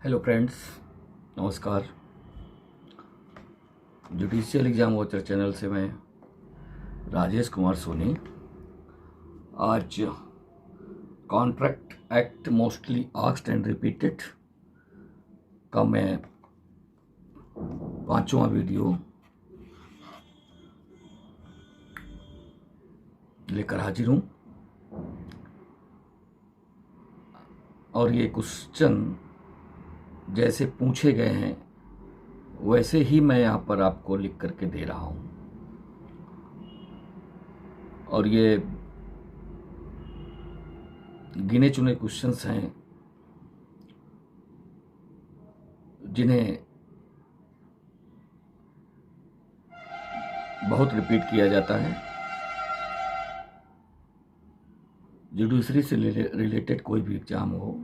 Hello friends, नमस्कार। Judicial exam watcher channel से मैं राजेश कुमार सोनी आज contract act mostly asked and repeated का मैं 5वां वीडियो लेकर हाजिर हूँ। और ये क्वेश्चन जैसे पूछे गए हैं वैसे ही मैं यहाँ पर आपको लिख करके दे रहा हूँ। और ये गिने चुने क्वेश्चंस हैं जिन्हें बहुत रिपीट किया जाता है। जुडिशरी से रिलेटेड कोई भी एग्जाम हो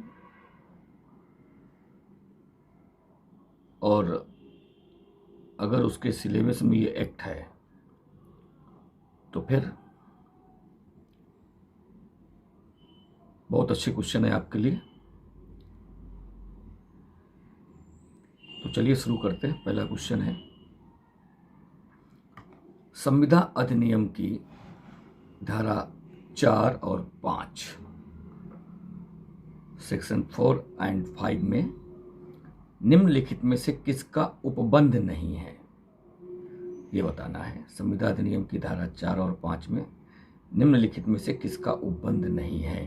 और अगर उसके सिलेबस में ये एक्ट है तो फिर बहुत अच्छे क्वेश्चन है आपके लिए। तो चलिए शुरू करते हैं। पहला क्वेश्चन है, संविदा अधिनियम की धारा 4 और 5 सेक्शन 4 एंड 5 में निम्नलिखित में से किसका उपबंध नहीं है, ये बताना है। संविदा अधिनियम की धारा 4 और 5 में निम्नलिखित में से किसका उपबंध नहीं है,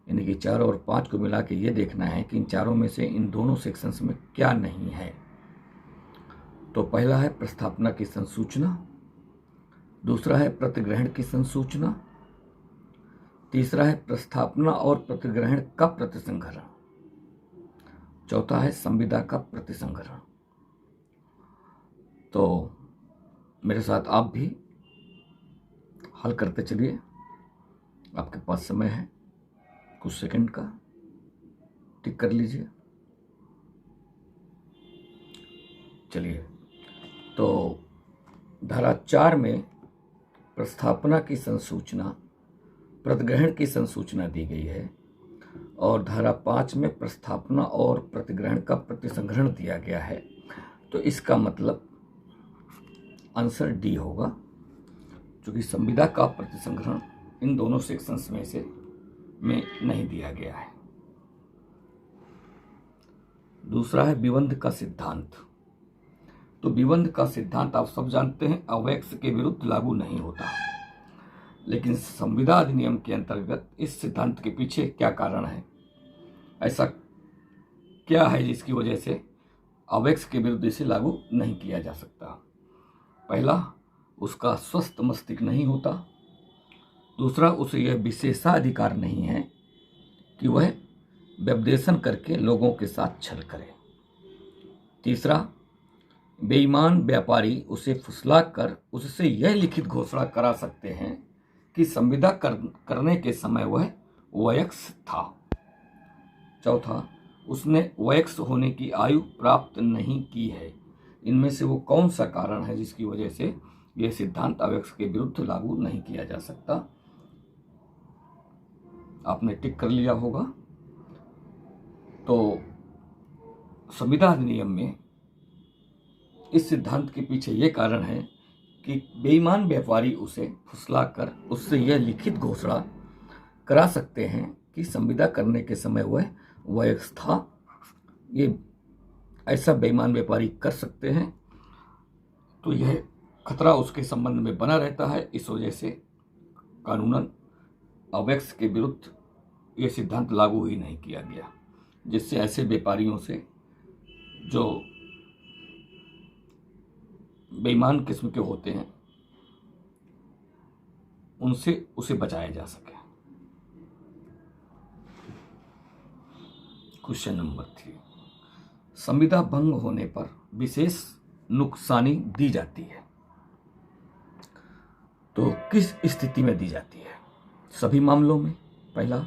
यानी कि 4 और 5 को मिला के ये देखना है कि इन चारों में से इन दोनों सेक्शंस में क्या नहीं है। तो पहला है प्रस्थापना की संसूचना, दूसरा है प्रतिग्रहण की संसूचना, तीसरा है प्रस्थापना और प्रतिग्रहण का प्रतिसंहरण, चौथा है संविदा का प्रतिसंहरण। तो मेरे साथ आप भी हल करते चलिए। आपके पास समय है कुछ सेकंड का, टिक कर लीजिए। चलिए, तो धारा 4 में प्रस्थापना की संसूचना, प्रतिग्रहण की संसूचना दी गई है और धारा 5 में प्रस्थापना और प्रतिग्रहण का प्रतिसंहरण दिया गया है। तो इसका मतलब आंसर डी होगा, क्योंकि संविदा का प्रतिसंहरण इन दोनों सेक्शंस में नहीं दिया गया है। दूसरा है विबंध का सिद्धांत। तो विबंध का सिद्धांत आप सब जानते हैं, अवैक्स के विरुद्ध लागू नहीं होता। लेकिन संविदा अधिनियम के अंतर्गत इस सिद्धांत के पीछे क्या कारण है, ऐसा क्या है जिसकी वजह से अवैक्स के विरुद्ध इसे लागू नहीं किया जा सकता। पहला, उसका स्वस्थ मस्तिष्क नहीं होता। दूसरा, उसे यह विशेषाधिकार नहीं है कि वह व्यपदेशन करके लोगों के साथ छल करे। तीसरा, बेईमान व्यापारी उसे फुसलाकर उससे यह लिखित घोषणा करा सकते हैं कि संविदा करने के समय वह वयस्क था। चौथा, उसने वयस्क होने की आयु प्राप्त नहीं की है। इनमें से वो कौन सा कारण है जिसकी वजह से यह सिद्धांत अवैक्स के विरुद्ध लागू नहीं किया जा सकता। आपने टिक कर लिया होगा। तो संविदा अधिनियम में इस सिद्धांत के पीछे ये कारण है कि बेईमान व्यापारी उसे फुसलाकर उससे यह लिखित घोषणा करा सकते हैं कि संविदा करने के समय वह वयस्क था। ये ऐसा बेईमान व्यापारी कर सकते हैं, तो यह खतरा उसके संबंध में बना रहता है। इस वजह से कानूनन अवैक्स के विरुद्ध यह सिद्धांत लागू ही नहीं किया गया, जिससे ऐसे व्यापारियों से जो बेईमान किस्म के होते हैं उनसे उसे बचाया जा सके। क्वेश्चन नंबर 3, संविदा भंग होने पर विशेष नुकसानी दी जाती है तो किस स्थिति में दी जाती है? सभी मामलों में, पहला।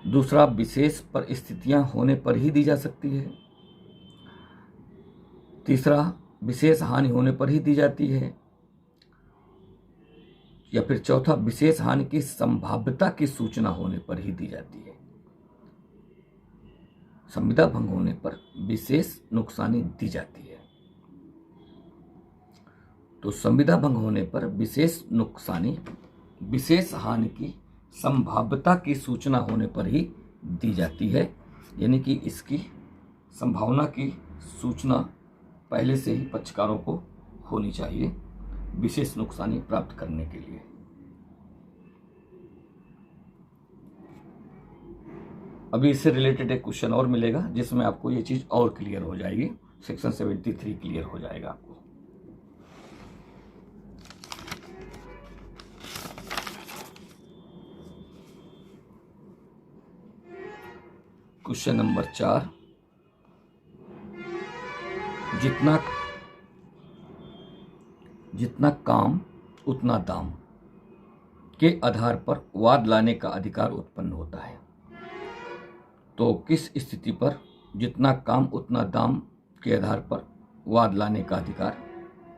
दूसरा, विशेष परिस्थितियां होने पर ही दी जा सकती है। तीसरा, विशेष हानि होने पर ही दी जाती है। या फिर चौथा, विशेष हानि की संभाव्यता की सूचना होने पर ही दी जाती है। संविदा भंग होने पर विशेष नुकसानी दी जाती है। तो संविदा भंग होने पर विशेष नुकसानी विशेष हानि की संभाव्यता की सूचना होने पर ही दी जाती है, यानी कि इसकी संभावना की सूचना पहले से ही पक्षकारों को होनी चाहिए विशेष नुकसानी प्राप्त करने के लिए। अभी इससे रिलेटेड एक क्वेश्चन और मिलेगा जिसमें आपको ये चीज और क्लियर हो जाएगी। सेक्शन 73 क्लियर हो जाएगा आपको। क्वेश्चन नंबर 4, जितना काम उतना दाम के आधार पर वाद लाने का अधिकार उत्पन्न होता है। तो किस स्थिति पर जितना काम उतना दाम के आधार पर वाद लाने का अधिकार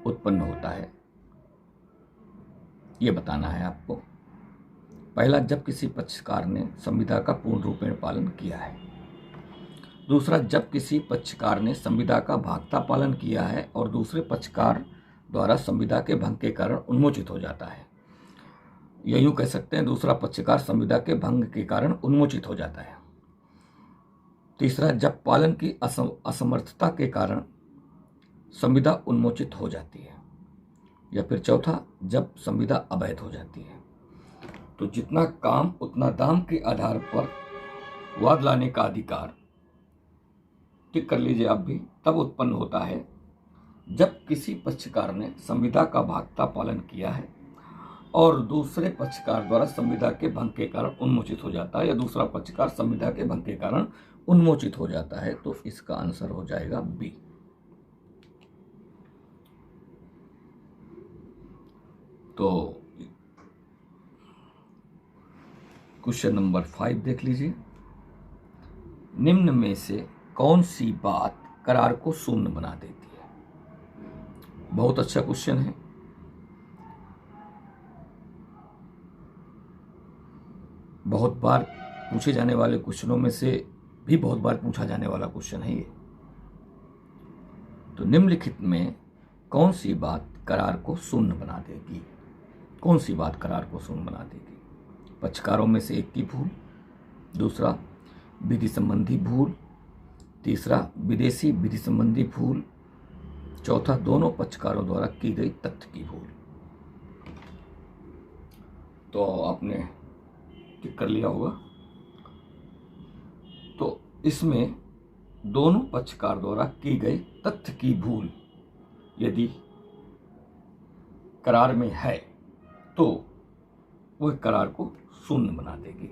उत्पन्न होता है, ये बताना है आपको। पहला, जब किसी पक्षकार ने संविदा का पूर्ण रूप में पालन किया है। दूसरा, जब किसी पक्षकार ने संविदा का भागता पालन किया है और दूसरे पक्षकार द्वारा संविदा के भंग के कारण उन्मोचित हो जाता है। या यूं कह सकते हैं, दूसरा पक्षकार संविदा के भंग के कारण उन्मोचित हो जाता है। तीसरा, जब पालन की असमर्थता के कारण संविदा उन्मोचित हो जाती है। या फिर चौथा, जब संविदा अवैध हो जाती है। तो जितना काम उतना दाम के आधार पर वाद लाने का अधिकार, टिक कर लीजिए आप भी, तब उत्पन्न होता है जब किसी पक्षकार ने संविदा का भागता पालन किया है और दूसरे पक्षकार द्वारा संविदा के भंग के कारण उन्मोचित हो जाता है, या दूसरा पक्षकार संविदा के भंग के कारण उन्मोचित हो जाता है। तो इसका आंसर हो जाएगा बी। तो क्वेश्चन नंबर 5 देख लीजिए। निम्न में से कौन सी बात करार को शून्य बना देती है? बहुत अच्छा क्वेश्चन है। बहुत बार पूछे जाने वाले क्वेश्चनों में से भी बहुत बार पूछा जाने वाला क्वेश्चन है ये। तो निम्नलिखित में कौन सी बात करार को शून्य बना देगी? कौन सी बात करार को शून्य बना देगी? पक्षकारों में से एक की भूल, दूसरा विधि संबंधी भूल, तीसरा विदेशी विधि संबंधी भूल, चौथा दोनों पक्षकारों द्वारा की गई तथ्य की भूल। तो आपने टिक कर लिया होगा। तो इसमें दोनों पक्षकार द्वारा की गई तथ्य की भूल यदि करार में है तो वह करार को शून्य बना देगी।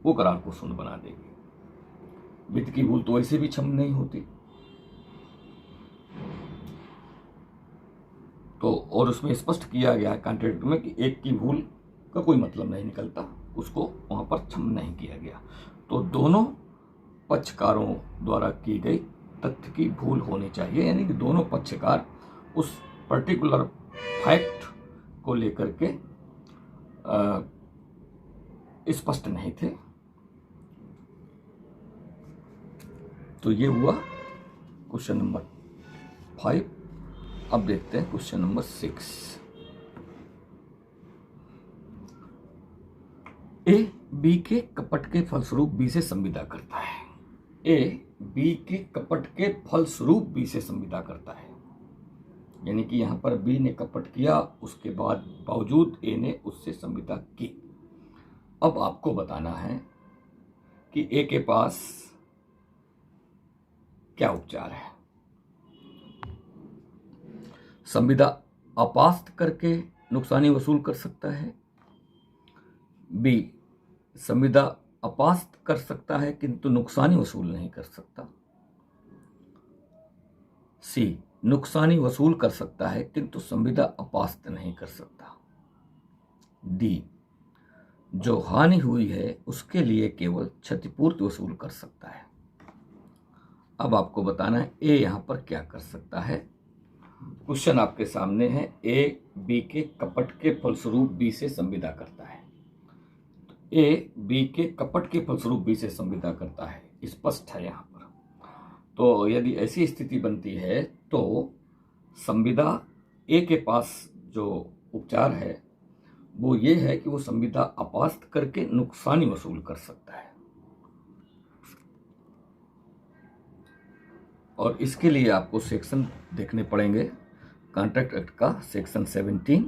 वो करार को शून्य बना देगी। वित्त की भूल तो वैसे भी क्षम्य नहीं होती। तो और उसमें स्पष्ट किया गया है कॉन्ट्रैक्ट में कि एक की भूल का कोई मतलब नहीं निकलता, उसको वहां पर क्षम्य नहीं किया गया। तो दोनों पक्षकारों द्वारा की गई तथ्य की भूल होनी चाहिए, यानी कि दोनों पक्षकार उस पर्टिकुलर फैक्ट को लेकर के स्पष्ट नहीं थे। तो ये हुआ क्वेश्चन नंबर 5। अब देखते हैं क्वेश्चन नंबर 6। ए बी के कपट के फलस्वरूप बी से संविदा करता है। ए बी के कपट के फलस्वरूप बी से संविदा करता है, यानी कि यहां पर बी ने कपट किया, उसके बाद बावजूद ए ने उससे संविदा की। अब आपको बताना है कि ए के पास क्या उपचार है। संविदा अपास्त करके नुकसानी वसूल कर सकता है। बी संविदा अपास्त कर सकता है किंतु नुकसानी वसूल नहीं कर सकता। सी नुकसानी वसूल कर सकता है किंतु संविदा अपास्त नहीं कर सकता। डी जो हानि हुई है उसके लिए केवल क्षतिपूर्ति वसूल कर सकता है। अब आपको बताना है ए यहां पर क्या कर सकता है। क्वेश्चन आपके सामने है, ए बी के कपट के फलस्वरूप बी से संविदा करता है। ए बी के कपट के फलस्वरूप बी से संविदा करता है, स्पष्ट है यहाँ पर। तो यदि ऐसी स्थिति बनती है तो संविदा ए के पास जो उपचार है वो ये है कि वो संविदा अपास्त करके नुकसानी वसूल कर सकता है। और इसके लिए आपको सेक्शन देखने पड़ेंगे कॉन्ट्रैक्ट एक्ट का सेक्शन 17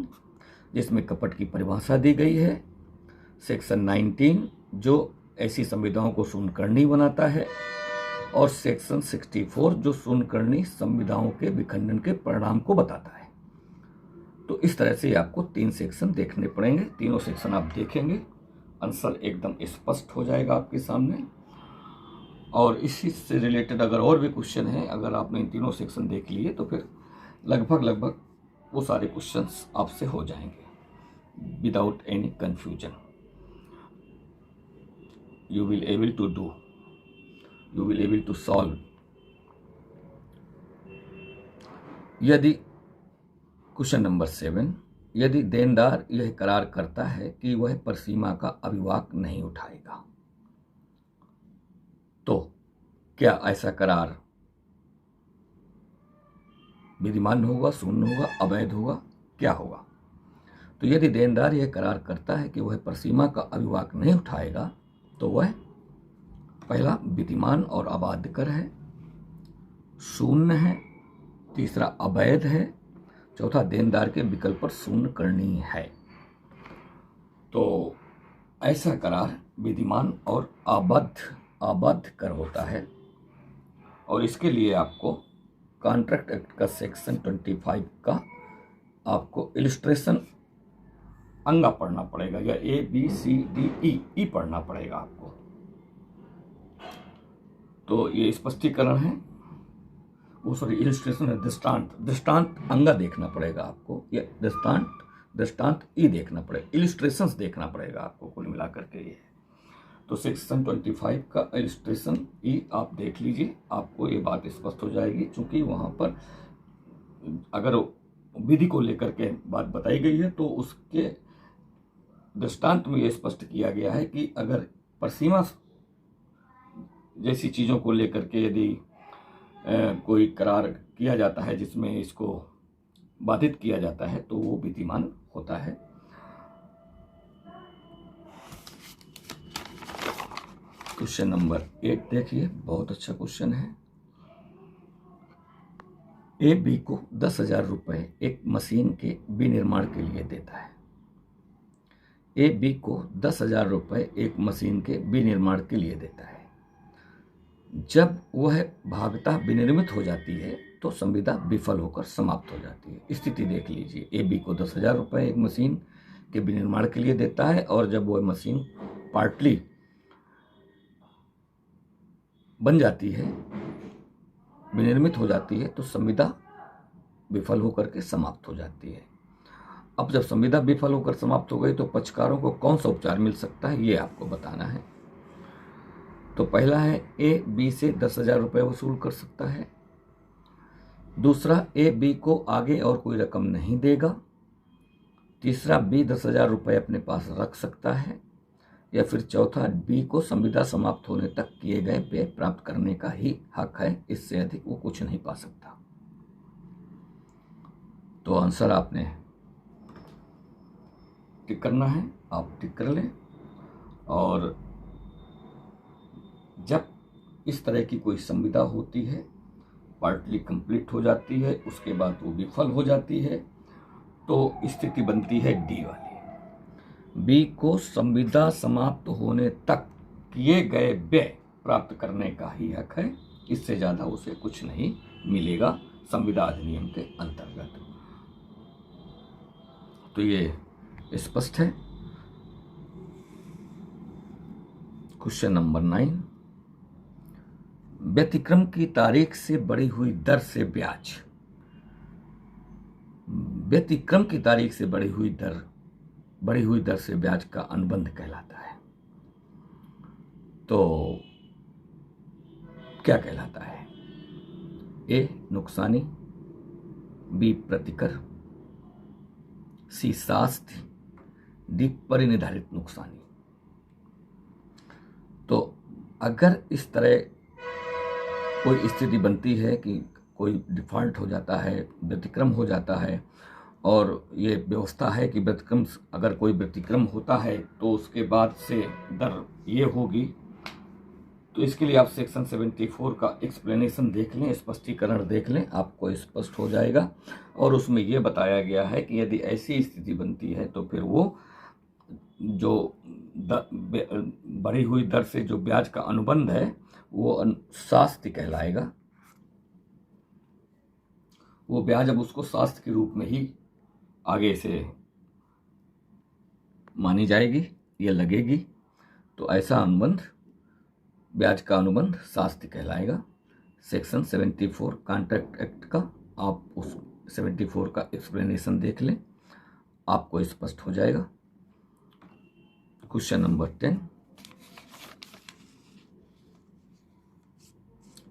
जिसमें कपट की परिभाषा दी गई है, सेक्शन 19 जो ऐसी संविदाओं को शून्यकर्णी बनाता है, और सेक्शन 64 जो शून्यकर्णी संविदाओं के विखंडन के परिणाम को बताता है। तो इस तरह से आपको 3 सेक्शन देखने पड़ेंगे। तीनों सेक्शन आप देखेंगे, आंसर एकदम स्पष्ट हो जाएगा आपके सामने। और इसी से रिलेटेड अगर और भी क्वेश्चन हैं, अगर आपने इन तीनों सेक्शन देख लिए तो फिर लगभग वो सारे क्वेश्चंस आपसे हो जाएंगे without any confusion. you will able to do, you will able to solve। यदि क्वेश्चन नंबर 7, यदि देनदार यह करार करता है कि वह परसीमा का अभिवाक नहीं उठाएगा तो क्या ऐसा करार विधिमान होगा, शून्य होगा, अवैध होगा, क्या होगा? तो यदि देनदार यह करार करता है कि वह परसीमा का अभिवाक नहीं उठाएगा तो वह पहला विधिमान और अबाध्य कर है, शून्य है, तीसरा अवैध है, चौथा देनदार के विकल्प पर शून्य करनी है। तो ऐसा करार विधिमान और अबाध्य कर होता है। और इसके लिए आपको कॉन्ट्रैक्ट एक्ट का सेक्शन 25 का आपको इलिस्ट्रेशन अंगा पढ़ना पड़ेगा, या ABCDE पढ़ना पड़ेगा आपको। तो ये स्पष्टीकरण है, वो सॉरी इलिस्ट्रेशन है, दृष्टांत अंगा देखना पड़ेगा आपको, या दृष्टांत ई देखना पड़ेगा, इलिस्ट्रेशंस देखना पड़ेगा आपको कुल मिलाकर के ये। तो सेक्शन 25 का इलिस्ट्रेशन ई आप देख लीजिए, आपको ये बात स्पष्ट हो जाएगी। चूंकि वहाँ पर अगर विधि को लेकर के बात बताई गई है तो उसके दृष्टांत में ये स्पष्ट किया गया है कि अगर परसीमा जैसी चीज़ों को लेकर के यदि कोई करार किया जाता है जिसमें इसको बाधित किया जाता है तो वो विधिमान होता है। क्वेश्चन नंबर 8 देखिए, बहुत अच्छा क्वेश्चन है। ए बी को 10,000 रुपये एक मशीन के विनिर्माण के लिए देता है। ए बी को 10,000 रुपये एक मशीन के विनिर्माण के लिए देता है। जब वह भागता विनिर्मित हो जाती है तो संविदा विफल होकर समाप्त हो जाती है। स्थिति देख लीजिए, ए बी को 10,000 रुपये एक मशीन के विनिर्माण के लिए देता है, और जब वह मशीन पार्टली बन जाती है, विनिर्मित हो जाती है, तो संविदा विफल होकर के समाप्त हो जाती है। अब जब संविदा विफल होकर समाप्त हो गई तो पक्षकारों को कौन सा उपचार मिल सकता है ये आपको बताना है। तो पहला है ए बी से 10,000 रुपये वसूल कर सकता है। दूसरा, ए बी को आगे और कोई रकम नहीं देगा। तीसरा, बी 10,000 रुपये अपने पास रख सकता है। या फिर चौथा, बी को संविदा समाप्त होने तक किए गए व्यय प्राप्त करने का ही हक है, इससे अधिक वो कुछ नहीं पा सकता। तो आंसर आपने टिक करना है, आप टिक कर लें। और जब इस तरह की कोई संविदा होती है, पार्टली कंप्लीट हो जाती है, उसके बाद वो विफल हो जाती है, तो स्थिति बनती है डी वाली। बी को संविदा समाप्त होने तक किए गए व्यय प्राप्त करने का ही हक है, इससे ज़्यादा उसे कुछ नहीं मिलेगा संविदा अधिनियम के अंतर्गत। तो ये स्पष्ट है। क्वेश्चन नंबर 9, व्यतिक्रम की तारीख से बढ़ी हुई दर से ब्याज। व्यतिक्रम की तारीख से बढ़ी हुई दर से ब्याज का अनुबंध कहलाता है। तो क्या कहलाता है? ए नुकसानी, बी प्रतिकर, सी शास्ति, डी परिनिर्धारित नुकसानी। तो अगर इस तरह कोई स्थिति बनती है कि कोई डिफ़ॉल्ट हो जाता है, व्यतिक्रम हो जाता है, और ये व्यवस्था है कि व्यतिक्रम, अगर कोई व्यतिक्रम होता है तो उसके बाद से दर ये होगी, तो इसके लिए आप सेक्शन 74 का एक्सप्लेनेशन देख लें, स्पष्टीकरण देख लें, आपको स्पष्ट हो जाएगा। और उसमें ये बताया गया है कि यदि ऐसी स्थिति बनती है तो फिर वो जो बढ़ी हुई दर से जो ब्याज का अनुबंध है वो शास्ति कहलाएगा। वो ब्याज अब उसको शास्त्र के रूप में ही आगे से मानी जाएगी या लगेगी। तो ऐसा अनुबंध, ब्याज का अनुबंध शास्त्र कहलाएगा। सेक्शन 74 कॉन्ट्रैक्ट एक्ट का आप उस 74 का एक्सप्लेनेशन देख लें, आपको स्पष्ट हो जाएगा। क्वेश्चन नंबर 10,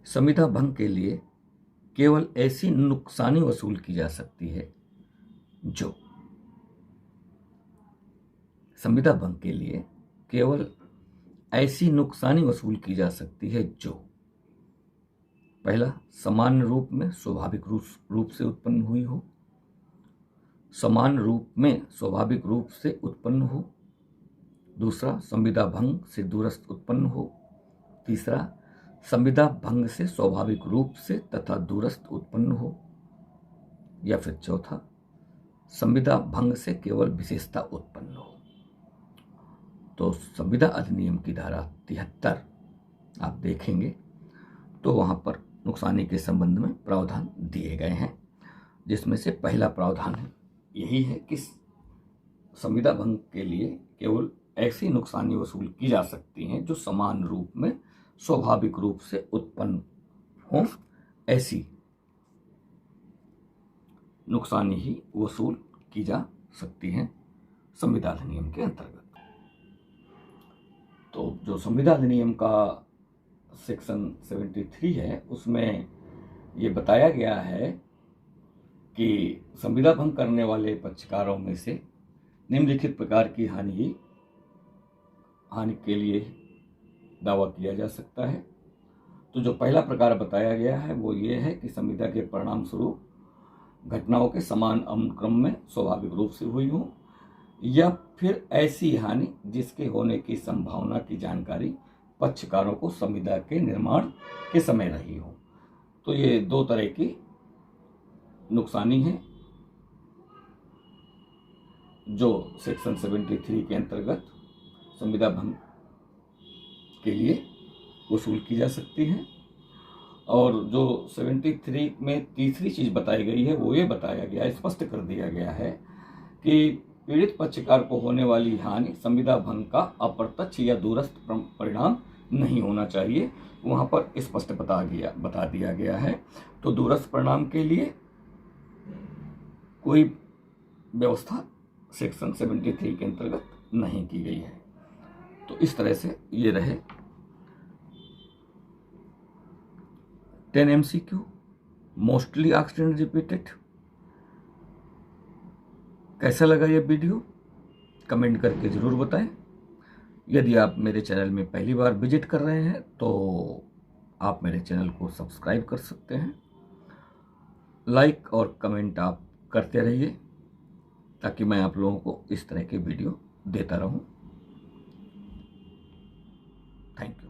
संविदा भंग के लिए केवल ऐसी नुकसानी वसूल की जा सकती है जो, संविदा भंग के लिए केवल ऐसी नुकसानी वसूल की जा सकती है जो, पहला, समान रूप में स्वाभाविक रूप से उत्पन्न हुई हो, समान रूप में स्वाभाविक रूप से उत्पन्न हो। दूसरा, संविदा भंग से दूरस्थ उत्पन्न हो। तीसरा, संविदा भंग से स्वाभाविक रूप से तथा दूरस्थ उत्पन्न हो। या फिर चौथा, संविदा भंग से केवल विशेषता उत्पन्न हो। तो संविदा अधिनियम की धारा 73 आप देखेंगे तो वहां पर नुकसानी के संबंध में प्रावधान दिए गए हैं, जिसमें से पहला प्रावधान यही है कि संविदा भंग के लिए केवल ऐसी नुकसानी वसूल की जा सकती हैं जो समान रूप में स्वाभाविक रूप से उत्पन्न हो, ऐसी नुकसानी ही वसूल की जा सकती हैं संविदा अधिनियम के अंतर्गत। तो जो संविदा अधिनियम का सेक्शन 73 है उसमें ये बताया गया है कि संविदा भंग करने वाले पक्षकारों में से निम्नलिखित प्रकार की हानि के लिए दावा किया जा सकता है। तो जो पहला प्रकार बताया गया है वो ये है कि संविदा के परिणाम स्वरूप घटनाओं के समान अनुक्रम में स्वाभाविक रूप से हुई हो, या फिर ऐसी हानि जिसके होने की संभावना की जानकारी पक्षकारों को संविदा के निर्माण के समय रही हो। तो ये दो तरह की नुकसानी है जो सेक्शन 73 के अंतर्गत संविदा भंग के लिए वसूल की जा सकती है। और जो 73 में तीसरी चीज बताई गई है वो ये बताया गया, स्पष्ट कर दिया गया है कि पीड़ित पक्षकार को होने वाली हानि संविदा भंग का अप्रत्यक्ष या दूरस्थ परिणाम नहीं होना चाहिए, वहां पर स्पष्ट बता दिया गया है। तो दूरस्थ परिणाम के लिए कोई व्यवस्था सेक्शन 73 के अंतर्गत नहीं की गई है। तो इस तरह से ये रहे 10 MCQ, mostly asked and repeated. कैसा लगा ये वीडियो कमेंट करके ज़रूर बताएं। यदि आप मेरे चैनल में पहली बार विजिट कर रहे हैं तो आप मेरे चैनल को सब्सक्राइब कर सकते हैं। लाइक और कमेंट आप करते रहिए ताकि मैं आप लोगों को इस तरह के वीडियो देता रहूं। Thank you.